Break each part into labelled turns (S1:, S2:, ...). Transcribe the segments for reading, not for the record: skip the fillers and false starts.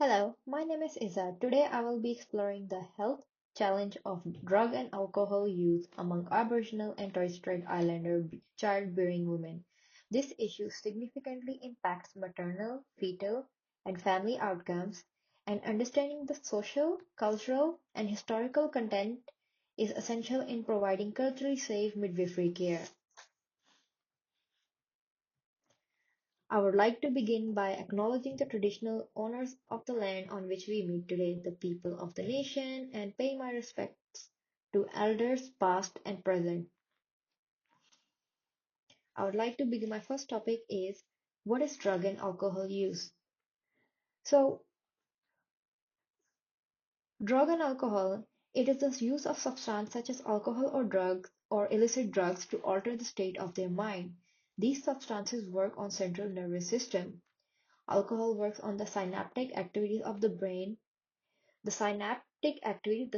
S1: Hello, my name is Iza. Today I will be exploring the health challenge of drug and alcohol use among Aboriginal and Torres Strait Islander childbearing women. This issue significantly impacts maternal, fetal, and family outcomes, and understanding the social, cultural, and historical content is essential in providing culturally safe midwifery care. I would like to begin by acknowledging the traditional owners of the land on which we meet today, the people of the nation, and pay my respects to elders past and present. I would like to begin my first topic is what is drug and alcohol use? So, drug and alcohol, it is the use of substance such as alcohol or drugs or illicit drugs to alter the state of their mind. These substances work on central nervous system. Alcohol works on the synaptic activities of the brain. The synaptic activity,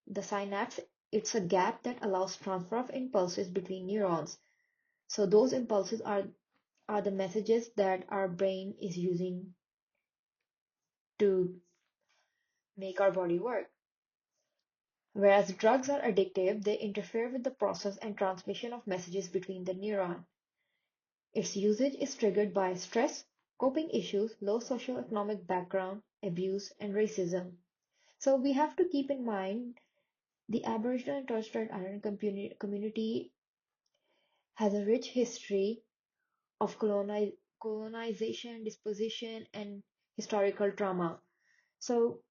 S1: the synapse, it's a gap that allows transfer of impulses between neurons. So those impulses are the messages that our brain is using to make our body work. Whereas drugs are addictive, they interfere with the process and transmission of messages between the neuron. Its usage is triggered by stress, coping issues, low socioeconomic background, abuse, and racism. So we have to keep in mind the Aboriginal and Torres Strait Islander community has a rich history of colonization, disposition, and historical trauma. So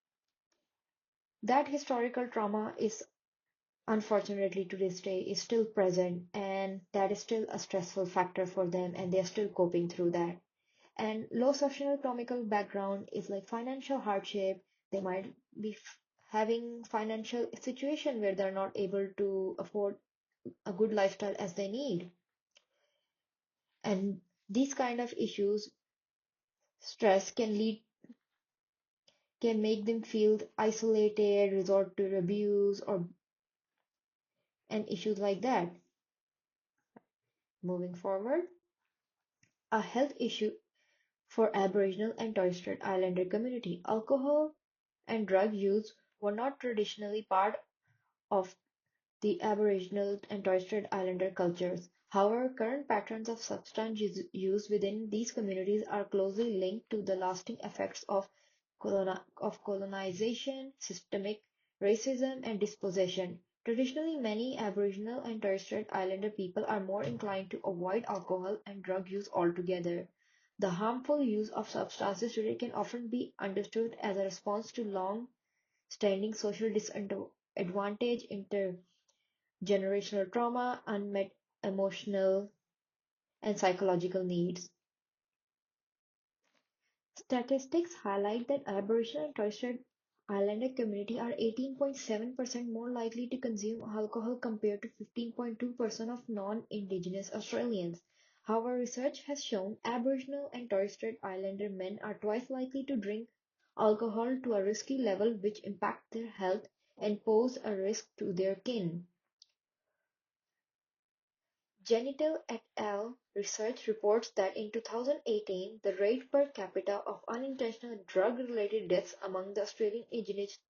S1: that historical trauma is unfortunately to this day is still present, and that is still a stressful factor for them, and they're still coping through that. And low socioeconomical background is like financial hardship. They might be having financial situation where they're not able to afford a good lifestyle as they need. And these kind of issues, stress can make them feel isolated, resort to abuse or and issues like that. Moving forward, a health issue for Aboriginal and Torres Strait Islander community. Alcohol and drug use were not traditionally part of the Aboriginal and Torres Strait Islander cultures. However, current patterns of substance use within these communities are closely linked to the lasting effects of colonization, systemic racism, and dispossession. Traditionally, many Aboriginal and Torres Strait Islander people are more inclined to avoid alcohol and drug use altogether. The harmful use of substances today can often be understood as a response to long-standing social disadvantage, intergenerational trauma, unmet emotional and psychological needs. Statistics highlight that Aboriginal and Torres Strait Islander community are 18.7% more likely to consume alcohol compared to 15.2% of non-Indigenous Australians. However, research has shown Aboriginal and Torres Strait Islander men are twice likely to drink alcohol to a risky level which impact their health and pose a risk to their kin. Genital et al. Research reports that in 2018, the rate per capita of unintentional drug-related deaths among the Australian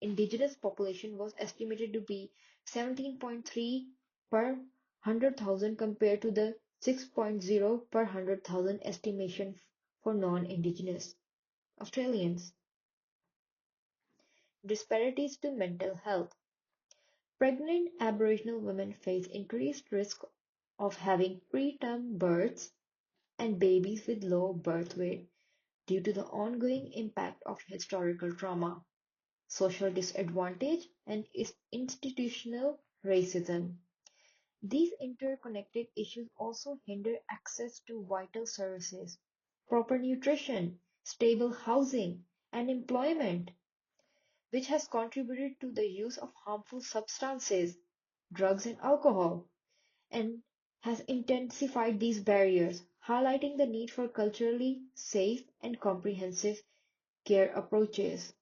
S1: Indigenous population was estimated to be 17.3 per 100,000 compared to the 6.0 per 100,000 estimation for non-Indigenous Australians. Disparities to mental health. Pregnant Aboriginal women face increased risk of having preterm births and babies with low birth weight due to the ongoing impact of historical trauma, social disadvantage, and institutional racism. These interconnected issues also hinder access to vital services, proper nutrition, stable housing, and employment, which has contributed to the use of harmful substances, drugs, and alcohol, and has intensified these barriers, highlighting the need for culturally safe and comprehensive care approaches.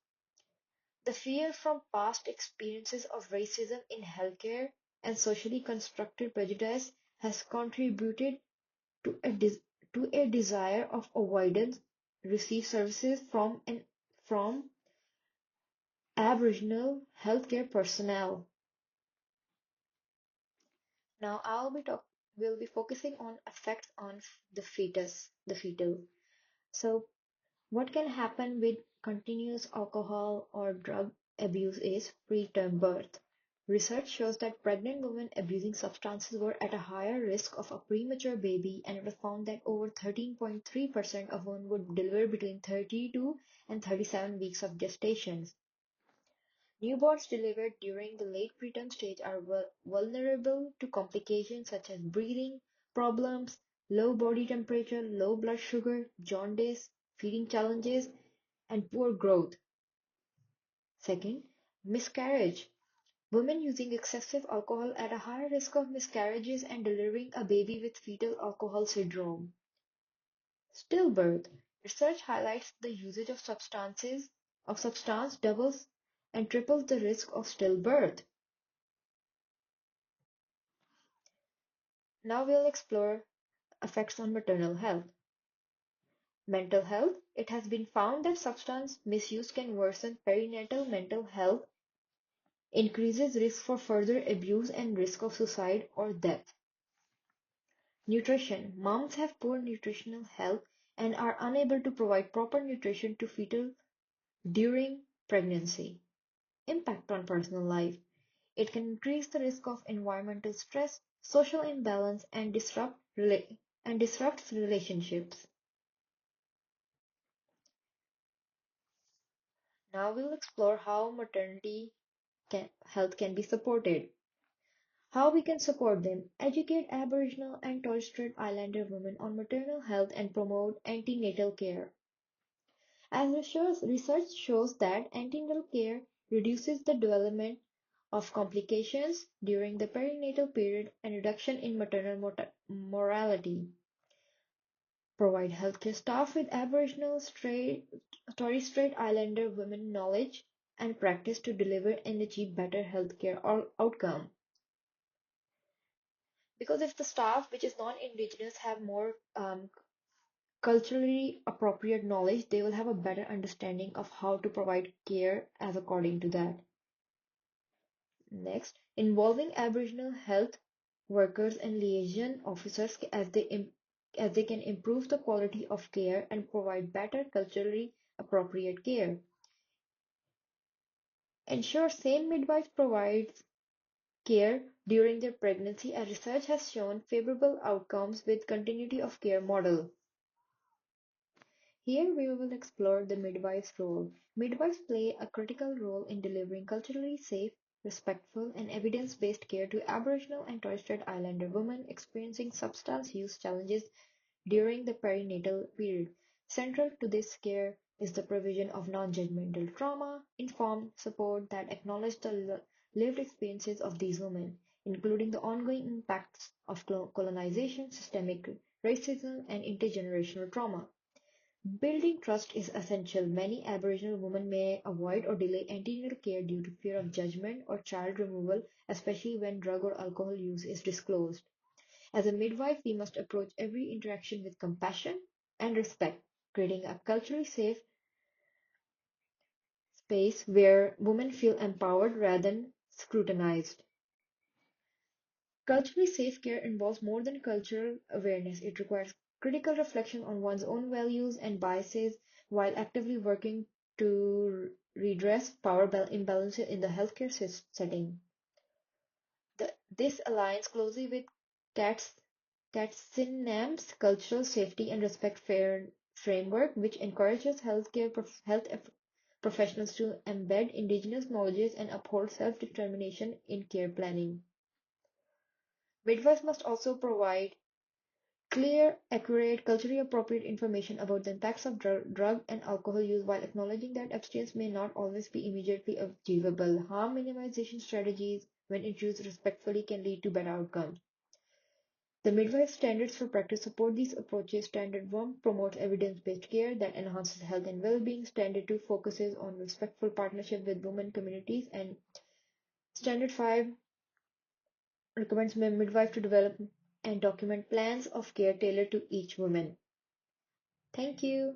S1: The fear from past experiences of racism in healthcare and socially constructed prejudice has contributed to to a desire of avoidance receive services from Aboriginal healthcare personnel. Now we'll be focusing on effects on the fetal. So what can happen with continuous alcohol or drug abuse is preterm birth. Research shows that pregnant women abusing substances were at a higher risk of a premature baby, and it was found that over 13.3% of women would deliver between 32 and 37 weeks of gestation. Newborns delivered during the late preterm stage are vulnerable to complications such as breathing problems, low body temperature, low blood sugar, jaundice, feeding challenges, and poor growth. Second, miscarriage. Women using excessive alcohol at a higher risk of miscarriages and delivering a baby with fetal alcohol syndrome. Stillbirth. Research highlights the usage of substance doubles and triples the risk of stillbirth. Now we'll explore effects on maternal health. Mental health. It has been found that substance misuse can worsen perinatal mental health, increases risk for further abuse and risk of suicide or death. Nutrition. Moms have poor nutritional health and are unable to provide proper nutrition to fetal during pregnancy. Impact on personal life. It can increase the risk of environmental stress, social imbalance, and disrupts relationships. Now we'll explore how health can be supported. How we can support them. Educate Aboriginal and Torres Strait Islander women on maternal health and promote antenatal care. As research shows that antenatal care reduces the development of complications during the perinatal period and reduction in maternal mortality. Provide healthcare staff with Aboriginal, Torres Strait Islander women knowledge and practice to deliver and achieve better healthcare outcome. Because if the staff, which is non-Indigenous, have more culturally appropriate knowledge, they will have a better understanding of how to provide care as according to that. Next, involving Aboriginal health workers and liaison officers as they can improve the quality of care and provide better culturally appropriate care. Ensure same midwife provides care during their pregnancy, as research has shown favorable outcomes with continuity of care model. Here we will explore the midwife's role. Midwives play a critical role in delivering culturally safe, respectful, and evidence-based care to Aboriginal and Torres Strait Islander women experiencing substance use challenges during the perinatal period. Central to this care is the provision of non-judgmental trauma-informed support that acknowledge the lived experiences of these women, including the ongoing impacts of colonization, systemic racism, and intergenerational trauma. Building trust is essential. Many Aboriginal women may avoid or delay antenatal care due to fear of judgment or child removal, especially when drug or alcohol use is disclosed. As a midwife, we must approach every interaction with compassion and respect, creating a culturally safe space where women feel empowered rather than scrutinized. Culturally safe care involves more than cultural awareness. It requires critical reflection on one's own values and biases while actively working to redress power imbalances in the healthcare setting. This aligns closely with Katz, Katzenam's cultural safety and respect framework, which encourages professionals to embed indigenous knowledges and uphold self-determination in care planning. Midwives must also provide clear, accurate, culturally appropriate information about the impacts of drug and alcohol use while acknowledging that abstinence may not always be immediately achievable. Harm minimization strategies, when introduced respectfully, can lead to better outcomes. The midwife standards for practice support these approaches. Standard 1 promotes evidence-based care that enhances health and well-being. Standard 2 focuses on respectful partnership with women communities. And Standard 5 recommends midwife to develop and document plans of care tailored to each woman. Thank you.